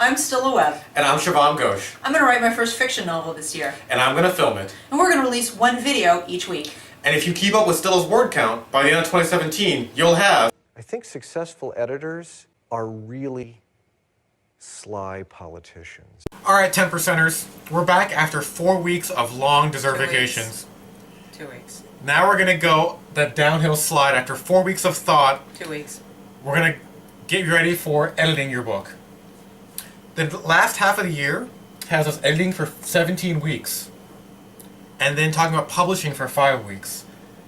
I'm Stila Webb. And I'm Shuvom. I'm going to write my first fiction novel this year. And I'm going to film it. And we're going to release one video each week. And if you keep up with Stila's word count, by the end of 2017, you'll have... I think successful editors are really sly politicians. Alright, 10%ers. We're back after 4 weeks of long deserved vacations. 2 weeks. Now we're going to go the downhill slide after 4 weeks of thought. 2 weeks. We're going to get you ready for editing your book. The last half of the year has us editing for 17 weeks. And then talking about publishing for 5 weeks.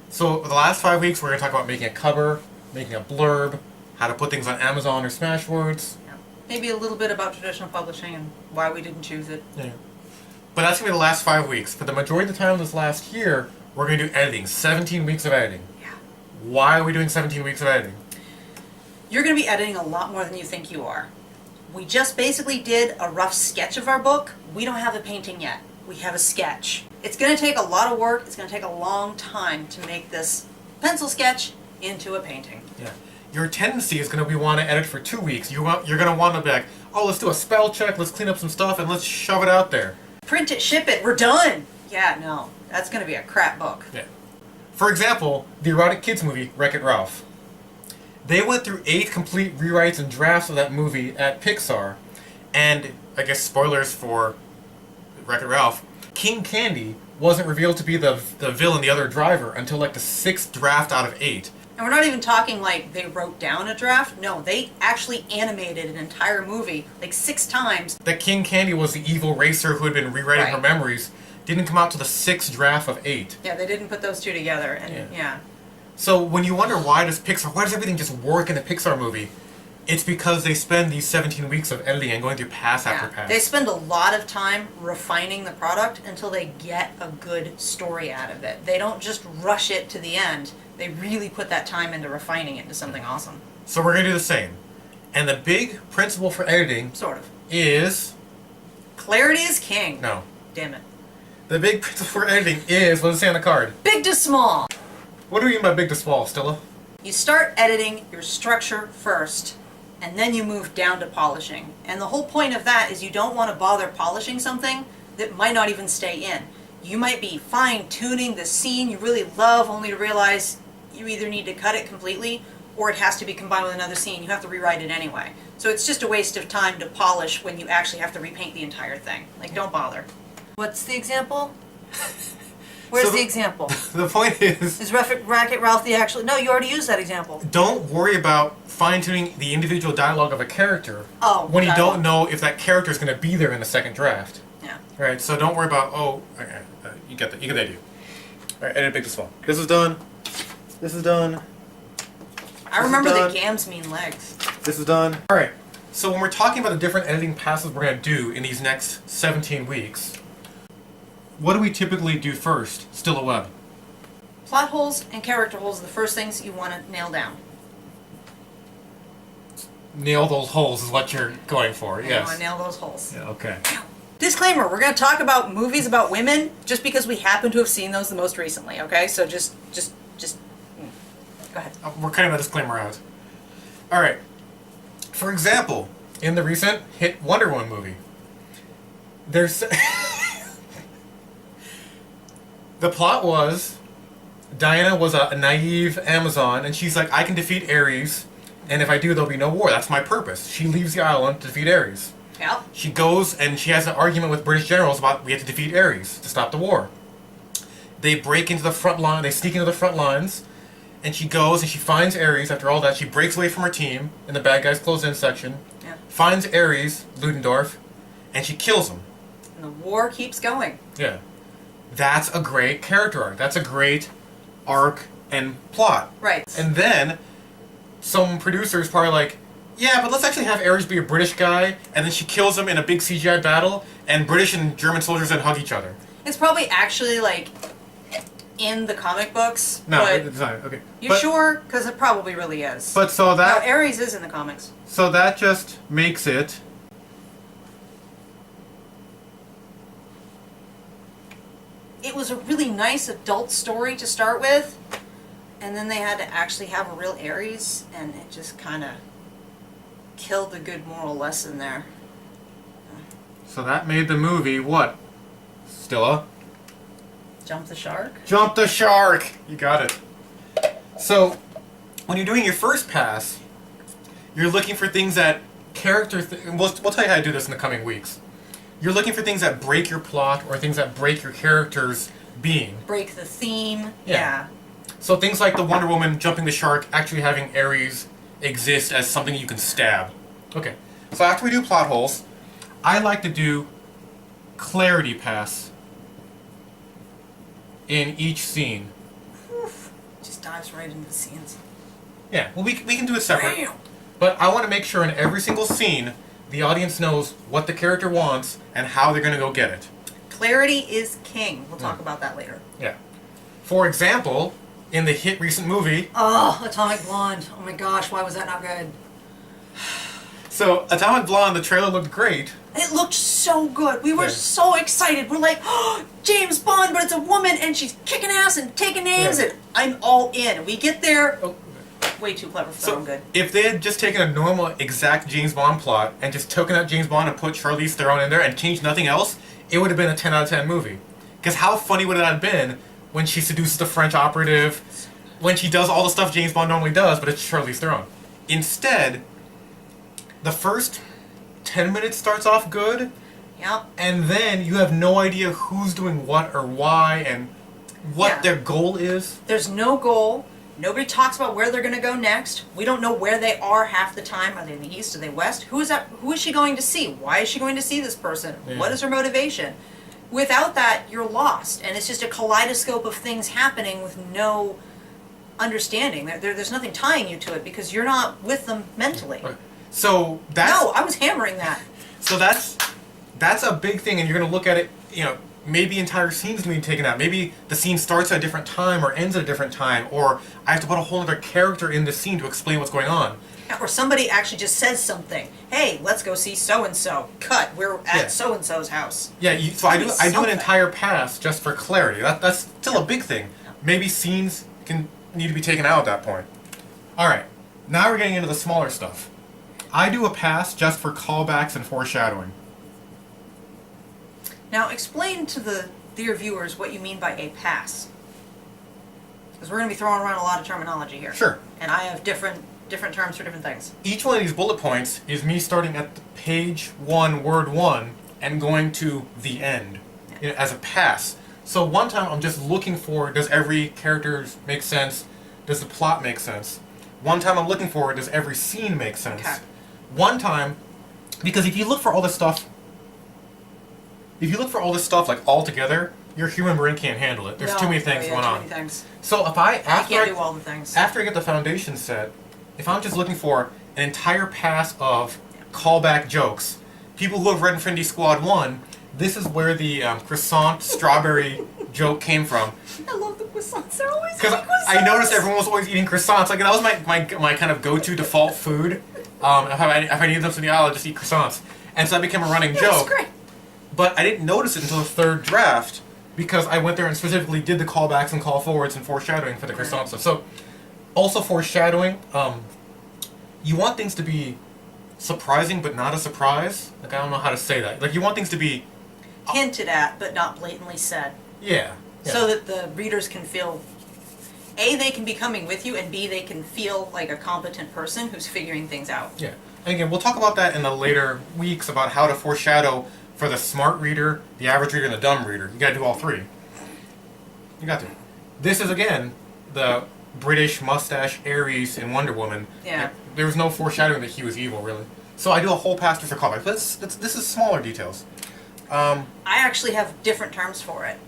So the last 5 weeks we're going to talk about making a cover, making a blurb, how to put things on Amazon or Smashwords. Yeah. Maybe a little bit about traditional publishing and why we didn't choose it. Yeah. But that's going to be the last 5 weeks. For the majority of the time this last year, we're going to do editing. 17 weeks of editing. Yeah. Why are we doing 17 weeks of editing? You're going to be editing a lot more than you think you are. We just basically did a rough sketch of our book. We don't have a painting yet. We have a sketch. It's going to take a lot of work. It's going to take a long time to make this pencil sketch into a painting. Yeah. Your tendency is going to be want to edit for 2 weeks. You're going to want to be like, oh, let's do a spell check, let's clean up some stuff, and let's shove it out there. Print it, ship it, we're done! Yeah, no. That's going to be a crap book. Yeah. For example, the erotic kids movie, Wreck-It Ralph. They went through 8 complete rewrites and drafts of that movie at Pixar, and, I guess spoilers for Wreck-It Ralph, King Candy wasn't revealed to be the villain, the other driver, until like the 6th draft out of 8. And we're not even talking like they wrote down a draft. No, they actually animated an entire movie like 6 times. That King Candy was the evil racer who had been rewriting her memories didn't come out to the 6th draft of 8. Yeah, they didn't put those two together, and yeah. So when you wonder why does everything just work in a Pixar movie, it's because they spend these 17 weeks of editing and going through pass after pass. They spend a lot of time refining the product until they get a good story out of it. They don't just rush it to the end. They really put that time into refining it into something awesome. So we're going to do the same. And the big principle for editing sort of is... clarity is king. No. Damn it. The big principle for editing is, what does it say on the card? Big to small. What do you mean by big to small, Stila? You start editing your structure first, and then you move down to polishing. And the whole point of that is you don't want to bother polishing something that might not even stay in. You might be fine-tuning the scene you really love only to realize you either need to cut it completely or it has to be combined with another scene. You have to rewrite it anyway. So it's just a waste of time to polish when you actually have to repaint the entire thing. Like, don't bother. What's the example? Where's the example? The point is Wreck-It Ralph the actual... No, you already used that example. Don't worry about fine-tuning the individual dialogue of a character when you don't know if that character is going to be there in the second draft. Yeah. Right, so don't worry about, okay, you get the idea. Alright, edit big to small. This is done. This is done. I remember that gams mean legs. This is done. Alright, so when we're talking about the different editing passes we're going to do in these next 17 weeks, what do we typically do first, Stila Webb? Plot holes and character holes are the first things you want to nail down. Nail those holes is what you're going for, yes. You want to nail those holes. Yeah, okay. Disclaimer, we're going to talk about movies about women just because we happen to have seen those the most recently, okay? So just go ahead. We're cutting the disclaimer out. Alright. For example, in the recent hit Wonder Woman movie, there's... The plot was, Diana was a naive Amazon, and she's like, I can defeat Ares, and if I do, there'll be no war. That's my purpose. She leaves the island to defeat Ares. Yeah. She goes and she has an argument with British generals about we have to defeat Ares to stop the war. They break into the front line, they sneak into the front lines, and she goes and she finds Ares. After all that, she breaks away from her team in the bad guys closed in section, finds Ares, Ludendorff, and she kills him. And the war keeps going. Yeah. That's a great character arc. That's a great arc and plot. Right. And then, some producers probably like, yeah, but let's actually have Ares be a British guy, and then she kills him in a big CGI battle, and British and German soldiers then hug each other. It's probably actually, like, in the comic books. No, but it's not. Okay. You sure? Because it probably really is. But so that... No, Ares is in the comics. So that just makes it... It was a really nice adult story to start with, and then they had to actually have a real Ares, and it just kind of killed the good moral lesson there. So that made the movie what? Stila? Jump the shark? Jump the shark! You got it. So, when you're doing your first pass, you're looking for things that we'll tell you how to do this in the coming weeks. You're looking for things that break your plot or things that break your character's being. Break the theme. Yeah. So things like the Wonder Woman jumping the shark actually having Ares exist as something you can stab. Okay. So after we do plot holes, I like to do clarity pass in each scene. Just dives right into the scenes. Yeah, well we can do it separate. Damn. But I want to make sure in every single scene, the audience knows what the character wants and how they're going to go get it. Clarity is king. We'll talk about that later. Yeah. For example, in the hit recent movie... Oh, Atomic Blonde. Oh my gosh, why was that not good? So, Atomic Blonde, the trailer looked great. It looked so good. We were Yeah. so excited. We're like, oh, James Bond, but it's a woman and she's kicking ass and taking names Yeah. and I'm all in. We get there, Oh. way too clever for their own good. If they had just taken a normal, exact James Bond plot and just taken out James Bond and put Charlize Theron in there and changed nothing else, it would have been a 10 out of 10 movie. Because how funny would it have been when she seduces the French operative, when she does all the stuff James Bond normally does, but it's Charlize Theron. Instead, the first 10 minutes starts off good, Yep. and then you have no idea who's doing what or why and what Yeah. their goal is. There's no goal. Nobody talks about where they're going to go next. We don't know where they are half the time. Are they in the east? Are they west? Who is she going to see? Why is she going to see this person? Yeah. What is her motivation? Without that, you're lost. And it's just a kaleidoscope of things happening with no understanding. There's nothing tying you to it because you're not with them mentally. So that's... No, I was hammering that. So that's a big thing, and you're going to look at it, you know, maybe entire scenes need to be taken out. Maybe the scene starts at a different time or ends at a different time, or I have to put a whole other character in the scene to explain what's going on. Or somebody actually just says something. Hey, let's go see so-and-so. Cut, we're at Yeah. so-and-so's house. Yeah, so I do an Something. entire pass just for clarity. That's still a big thing. Maybe scenes need to be taken out at that point. Alright, now we're getting into the smaller stuff. I do a pass just for callbacks and foreshadowing. Now explain to the dear viewers what you mean by a pass. Because we're going to be throwing around a lot of terminology here. Sure. And I have different terms for different things. Each one of these bullet points is me starting at the page 1, word 1, and going to the end, you know, as a pass. So one time I'm just looking for, does every character make sense? Does the plot make sense? One time I'm looking for, does every scene make sense? Okay. One time, because if you look for all this stuff like all together, your human brain can't handle it. There's too many things going on. Too many things. So if I can't do all the things. after I get the foundation set, if I'm just looking for an entire pass of callback jokes, people who have read Infinity Squad 1, this is where the croissant strawberry joke came from. I love the croissants. They're always Because eating croissants. I noticed everyone was always eating croissants. Like, that was my kind of go-to default food. If I needed them from the aisle, I'd just eat croissants. And so that became a running Yeah, joke. it's great. But I didn't notice it until the third draft, because I went there and specifically did the callbacks and call forwards and foreshadowing for the croissant stuff. So, also foreshadowing, you want things to be surprising but not a surprise. Like, I don't know how to say that. Like, you want things to be... Hinted at, but not blatantly said. Yeah. So that the readers can feel, A, they can be coming with you, and B, they can feel like a competent person who's figuring things out. Yeah. And again, we'll talk about that in the later weeks about how to foreshadow for the smart reader, the average reader, and the dumb reader. You gotta do all three. You got to. This is, again, the British mustache Ares in Wonder Woman. Yeah. Like, there was no foreshadowing that he was evil, really. So I do a whole pass just for callback. But this is smaller details. I actually have different terms for it.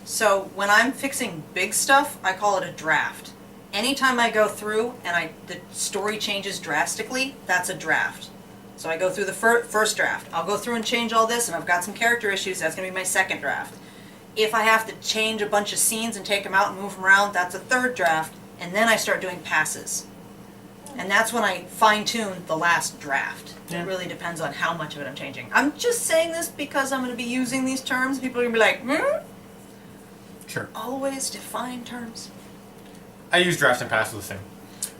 So when I'm fixing big stuff, I call it a draft. Anytime I go through and the story changes drastically, that's a draft. So I go through the first draft. I'll go through and change all this, and I've got some character issues. That's going to be my second draft. If I have to change a bunch of scenes and take them out and move them around, that's a third draft. And then I start doing passes. And that's when I fine-tune the last draft. Yeah. It really depends on how much of it I'm changing. I'm just saying this because I'm going to be using these terms. People are going to be like, Sure. Always define terms. I use drafts and passes the same.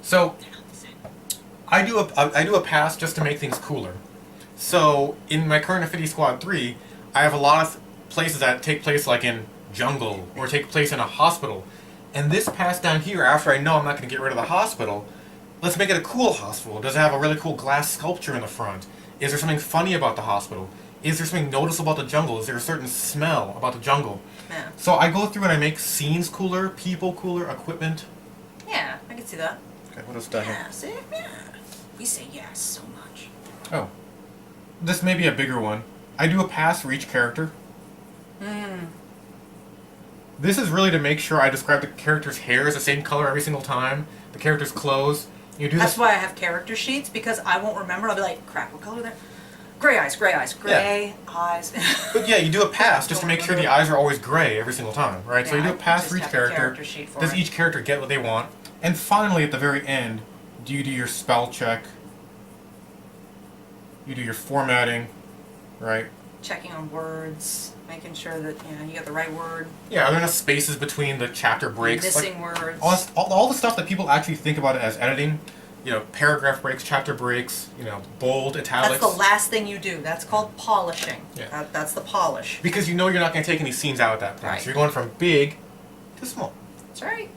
So I do a pass just to make things cooler. So, in my current Affinity Squad 3, I have a lot of places that take place like in jungle, or take place in a hospital. And this pass down here, after I know I'm not going to get rid of the hospital, let's make it a cool hospital. Does it have a really cool glass sculpture in the front? Is there something funny about the hospital? Is there something noticeable about the jungle? Is there a certain smell about the jungle? Yeah. So I go through and I make scenes cooler, people cooler, equipment. Yeah, I can see that. Okay, what else down here? Yeah, see? Yeah. We say yes so much. Oh. This may be a bigger one. I do a pass for each character. This is really to make sure I describe the character's hair as the same color every single time. The character's clothes. You do That's this. why I have character sheets, because I won't remember. I'll be like, crap, what color are they? Gray eyes, gray eyes, gray eyes. But yeah, you do a pass just to make sure the eyes are always gray every single time, right? So you Yeah, do a I pass just for each have a character. character sheet for Does it. each character get what they want? And finally, at the very end, do you do your spell check? You do your formatting, right? Checking on words, making sure that you got the right word. Yeah, are there enough spaces between the chapter breaks? Missing words. All the stuff that people actually think about it as editing, paragraph breaks, chapter breaks, bold, italics. That's the last thing you do. That's called polishing. Yeah. That's the polish. Because you're not going to take any scenes out at that point. Right. So you're going from big to small. That's right.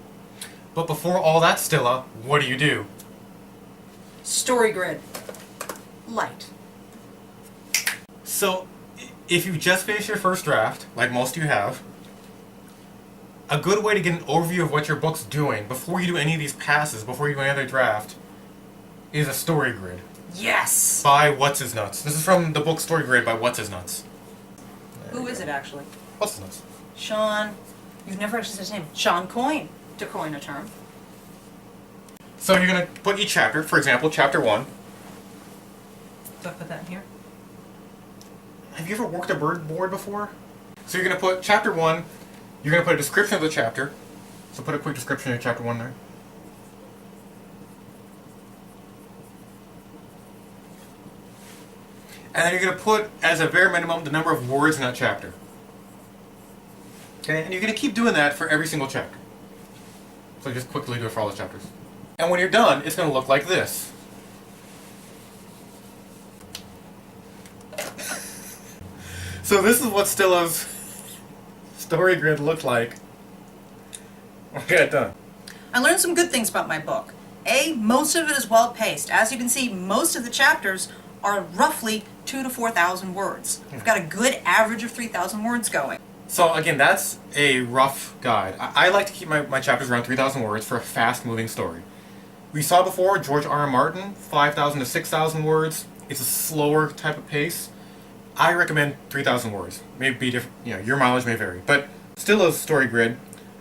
But before all that, Stila, what do? Story grid. Light. So, if you just finished your first draft, like most of you have, a good way to get an overview of what your book's doing before you do any of these passes, before you do any other draft, is a story grid Yes! by What's His Nuts. This is from the book Story Grid by What's His Nuts. Who is it actually? What's His Nuts? Sean. You've never actually said his name. Sean Coyne, to coin a term. So you're going to put each chapter, for example, chapter 1. Do I put that in here? Have you ever worked a word board before? So you're going to put chapter 1, you're going to put a description of the chapter. So put a quick description of chapter 1 there. And then you're going to put, as a bare minimum, the number of words in that chapter. Okay, and you're going to keep doing that for every single chapter. So just quickly do it for all the chapters. And when you're done, it's going to look like this. So this is what Stila's story grid looked like. Okay, done. I learned some good things about my book. A, most of it is well paced. As you can see, most of the chapters are roughly 2,000 to 4,000 words. I've got a good average of 3,000 words going. So again, that's a rough guide. I like to keep my chapters around 3,000 words for a fast-moving story. We saw before George R. R. Martin, 5,000 to 6,000 words. It's a slower type of pace. I recommend 3,000 words. Maybe different, your mileage may vary. But still a story grid,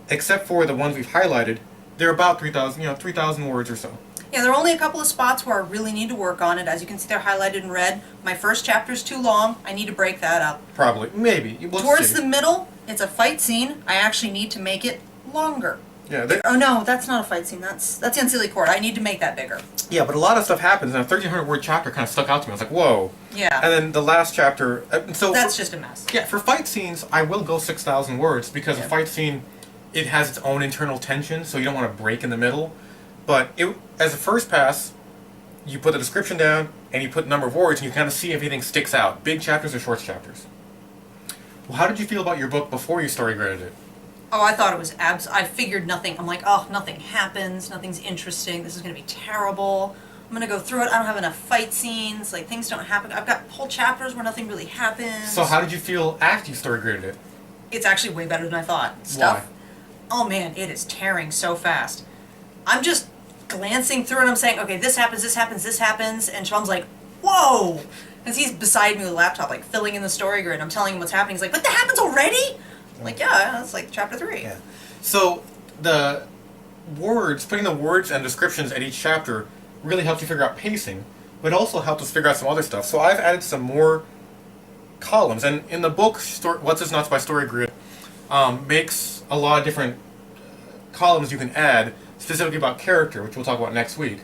except for the ones we've highlighted, they're about 3,000, 3,000 words or so. Yeah, there are only a couple of spots where I really need to work on it. As you can see, they're highlighted in red. My first chapter's too long. I need to break that up. Probably. Maybe. We'll Towards see. the middle, it's a fight scene. I actually need to make it longer. Yeah, Oh no, that's not a fight scene. That's the Unseelie Court. I need to make that bigger. yeah, but a lot of stuff happens, and a 1,300-word chapter kind of stuck out to me. I was like, whoa. Yeah. And then the last chapter... That's just a mess. Yeah, for fight scenes, I will go 6,000 words, because Yeah. a fight scene, it has its own internal tension, so you don't want to break in the middle. But as a first pass, you put the description down, and you put the number of words, and you kind of see everything sticks out. Big chapters or short chapters. Well, how did you feel about your book before you story graded it? Oh, I thought it was I figured nothing. I'm like, oh, nothing happens. Nothing's interesting. This is going to be terrible. I'm going to go through it. I don't have enough fight scenes. Like, things don't happen. I've got whole chapters where nothing really happens. So how did you feel after you story graded it? It's actually way better than I thought. Why? Oh man, it is tearing so fast. I'm just glancing through and I'm saying, okay, this happens, this happens, this happens, and Shavom's like, whoa! Because he's beside me with a laptop, like, filling in the story grid. I'm telling him what's happening. He's like, but that happens already? I'm like, yeah, that's like chapter 3. Yeah. So the words, putting the words and descriptions at each chapter really helps you figure out pacing, but also helped us figure out some other stuff. So I've added some more columns, and in the book, What's His Nuts by Story Grid, makes a lot of different columns you can add, specifically about character, which we'll talk about next week.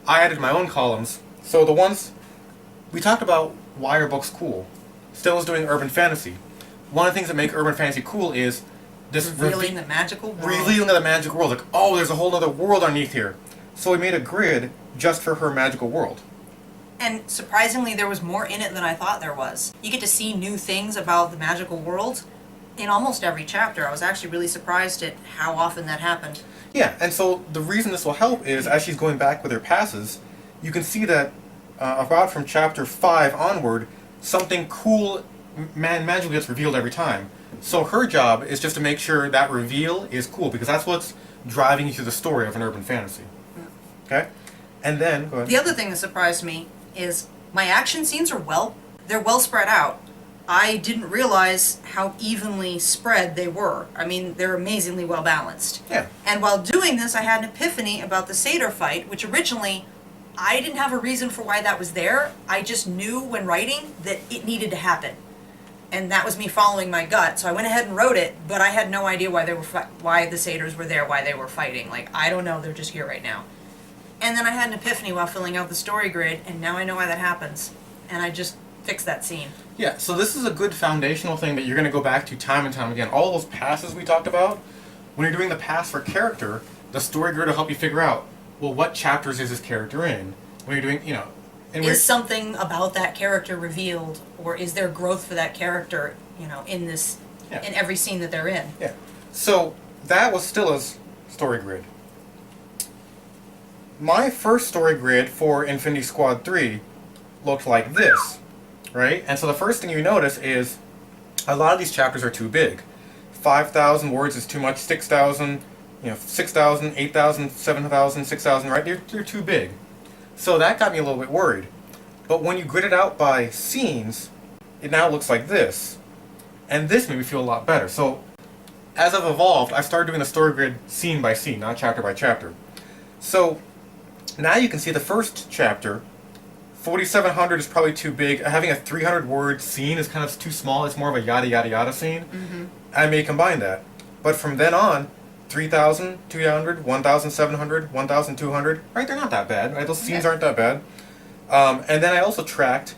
I added my own columns. So the ones, we talked about why are books cool. Stila's doing urban fantasy. One of the things that make urban fantasy cool is this Revealing the magical world. revealing the magic world. Like, oh, there's a whole other world underneath here. So we made a grid just for her magical world. And surprisingly, there was more in it than I thought there was. You get to see new things about the magical world in almost every chapter. I was actually really surprised at how often that happened. Yeah, and so the reason this will help is as she's going back with her passes, you can see that about from chapter 5 onward, something cool magically gets revealed every time. So her job is just to make sure that reveal is cool, because that's what's driving you through the story of an urban fantasy. Okay? And then, go ahead. The other thing that surprised me is my action scenes are they're well spread out. I didn't realize how evenly spread they were. I mean, they're amazingly well balanced. Yeah. And while doing this, I had an epiphany about the satyr fight, which originally I didn't have a reason for why that was there. I just knew when writing that it needed to happen. And that was me following my gut. So I went ahead and wrote it, but I had no idea why why the satyrs were there, why they were fighting. Like, I don't know, they're just here right now. And then I had an epiphany while filling out the story grid, and now I know why that happens. And I just fixed that scene. Yeah, so this is a good foundational thing that you're going to go back to time and time again. All those passes we talked about, when you're doing the pass for character, the story grid will help you figure out, well, what chapters is this character in? When you're doing, and Is something about that character revealed, or is there growth for that character, in this, Yeah. in every scene that they're in? Yeah. So that was Stila's story grid. My first story grid for Infinity Squad 3 looked like this, right? And so the first thing you notice is a lot of these chapters are too big. 5,000 words is too much, 6,000, 6,000, 8,000, 7,000, 6,000, right? They're too big. So that got me a little bit worried. But when you grid it out by scenes, it now looks like this. And this made me feel a lot better. So as I've evolved, I started doing the story grid scene by scene, not chapter by chapter. So now you can see the first chapter, 4,700 is probably too big. Having a 300-word scene is kind of too small. It's more of a yada yada yada scene. Mm-hmm. I may combine that. But from then on, 3,000, 200, 1,700, 1,200, right? They're not that bad, right? Those scenes aren't that bad. And then I also tracked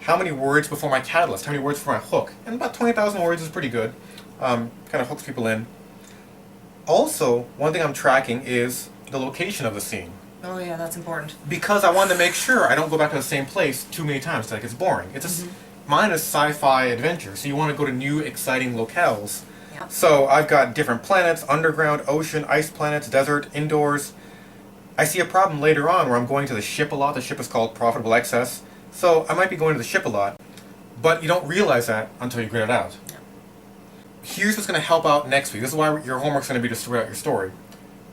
how many words before my catalyst, how many words before my hook. And about 20,000 words is pretty good. Kind of hooks people in. Also, one thing I'm tracking is the location of the scene. Oh yeah, that's important. Because I wanted to make sure I don't go back to the same place too many times, like it's boring. Mine is sci-fi adventure, so you want to go to new, exciting locales. Yeah. So I've got different planets, underground, ocean, ice planets, desert, indoors. I see a problem later on where I'm going to the ship a lot. The ship is called Profitable Excess. So I might be going to the ship a lot, but you don't realize that until you grid it out. Yeah. Here's what's going to help out next week. This is why your homework's going to be to sort out your story.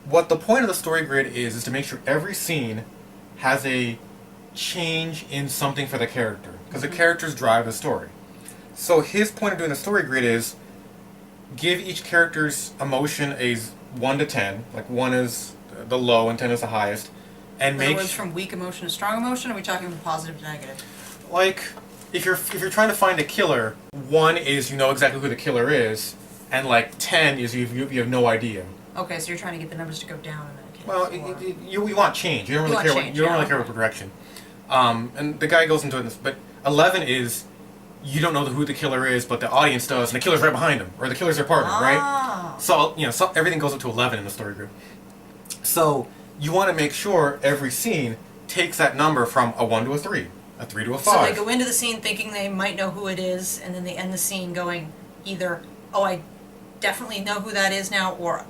What the point of the story grid is to make sure every scene has a change in something for the character, because the characters drive the story. So his point of doing the story grid is give each character's emotion a 1 to 10, like 1 is the low and 10 is the highest, and That make was from weak emotion to strong emotion, or are we talking from positive to negative? like if you're trying to find a killer, 1 is you know exactly who the killer is, and like 10 is you have no idea. Okay, so you're trying to get the numbers to go down in that case. Well, you want change. You don't really You care. want change, You don't yeah, really care okay. about progression. And the guy goes into this, but 11 is you don't know who the killer is, but the audience does, and the killer's right behind him, or the killer's their partner, right? So everything goes up to 11 in the story group. So you want to make sure every scene takes that number from a 1 to a 3, a 3 to a 5. So they go into the scene thinking they might know who it is, and then they end the scene going either, oh, I definitely know who that is now, or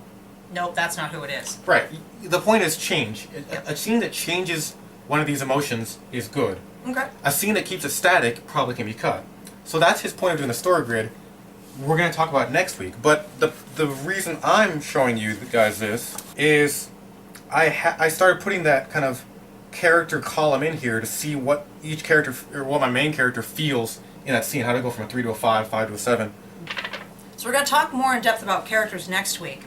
nope, that's not who it is. Right. The point is change. A scene that changes one of these emotions is good. Okay. A scene that keeps it static probably can be cut. So that's his point of doing the story grid. We're going to talk about it next week. But the reason I'm showing you guys this is I started putting that kind of character column in here to see what each character, or what my main character feels in that scene. How to go from a 3 to a 5, 5 to a 7. So we're going to talk more in depth about characters next week.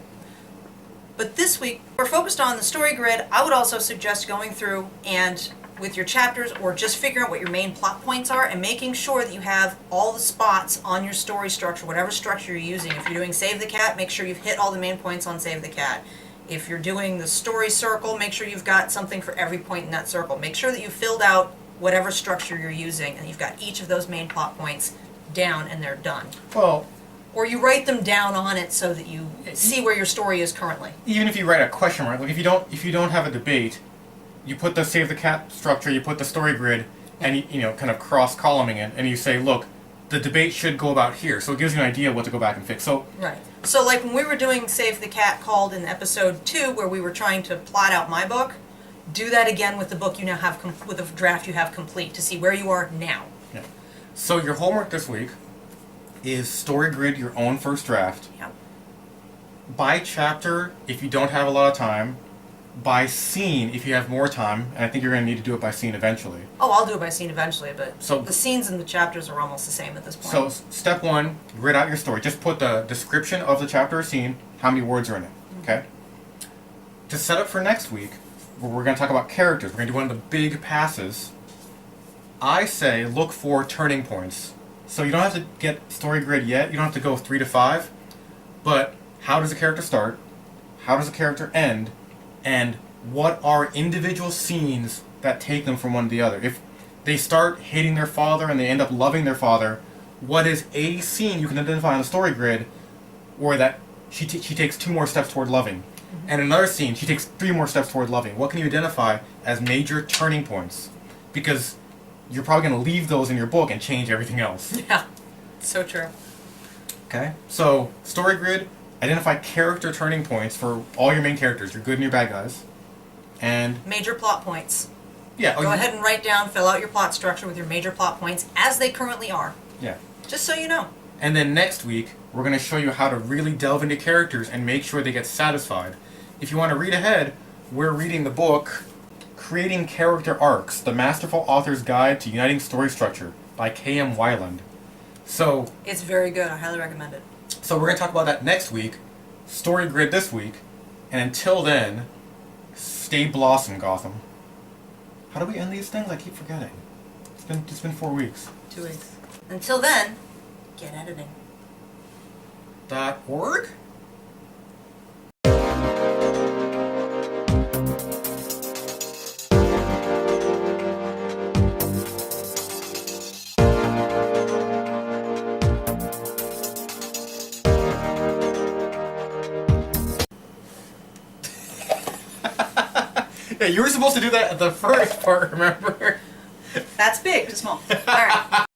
But this week, we're focused on the story grid. I would also suggest going through and with your chapters, or just figuring out what your main plot points are and making sure that you have all the spots on your story structure, whatever structure you're using. If you're doing Save the Cat, make sure you've hit all the main points on Save the Cat. If you're doing the story circle, make sure you've got something for every point in that circle. Make sure that you've filled out whatever structure you're using and you've got each of those main plot points down and they're done. Well, Or you write them down on it so that you see where your story is currently. even if you write a question mark, like if you don't have a debate, you put the Save the Cat structure, you put the story grid, and you know, kind of cross-columning it, and you say, look, the debate should go about here. So it gives you an idea of what to go back and fix. So Right. So like when we were doing Save the Cat Called in episode 2, where we were trying to plot out my book, do that again with the book you now have, with the draft you have complete, to see where you are now. yeah. So your homework this week is story grid your own first draft. Yep. By chapter, if you don't have a lot of time. By scene, if you have more time, and I think you're going to need to do it by scene eventually. Oh, I'll do it by scene eventually, but So- the scenes and the chapters are almost the same at this point. So step 1, grid out your story. Just put the description of the chapter or scene, how many words are in it, okay? To set up for next week, where we're going to talk about characters, we're going to do one of the big passes. I say look for turning points. So you don't have to get story grid yet, you don't have to go 3 to 5, but how does a character start? How does a character end? And what are individual scenes that take them from one to the other? If they start hating their father and they end up loving their father, what is a scene you can identify on the story grid where that she takes 2 more steps toward loving? And another scene, she takes 3 more steps toward loving. What can you identify as major turning points? Because you're probably going to leave those in your book and change everything else. Yeah, so true. Okay? So, story grid, identify character turning points for all your main characters, your good and your bad guys. And, Major plot points. yeah. Go ahead and write down, fill out your plot structure with your major plot points as they currently are. Yeah. Just so you know. And then next week, we're going to show you how to really delve into characters and make sure they get satisfied. If you want to read ahead, we're reading the book Creating Character Arcs, The Masterful Author's Guide to Uniting Story Structure by K.M. Weiland. So, It's very good. I highly recommend it. so we're going to talk about that next week, story grid this week, and until then, stay blossom, Gotham. How do we end these things? I keep forgetting. It's been 4 weeks. 2 weeks. Until then, get editing. .org? Yeah, you were supposed to do that at the first part, remember? That's big to small. All right.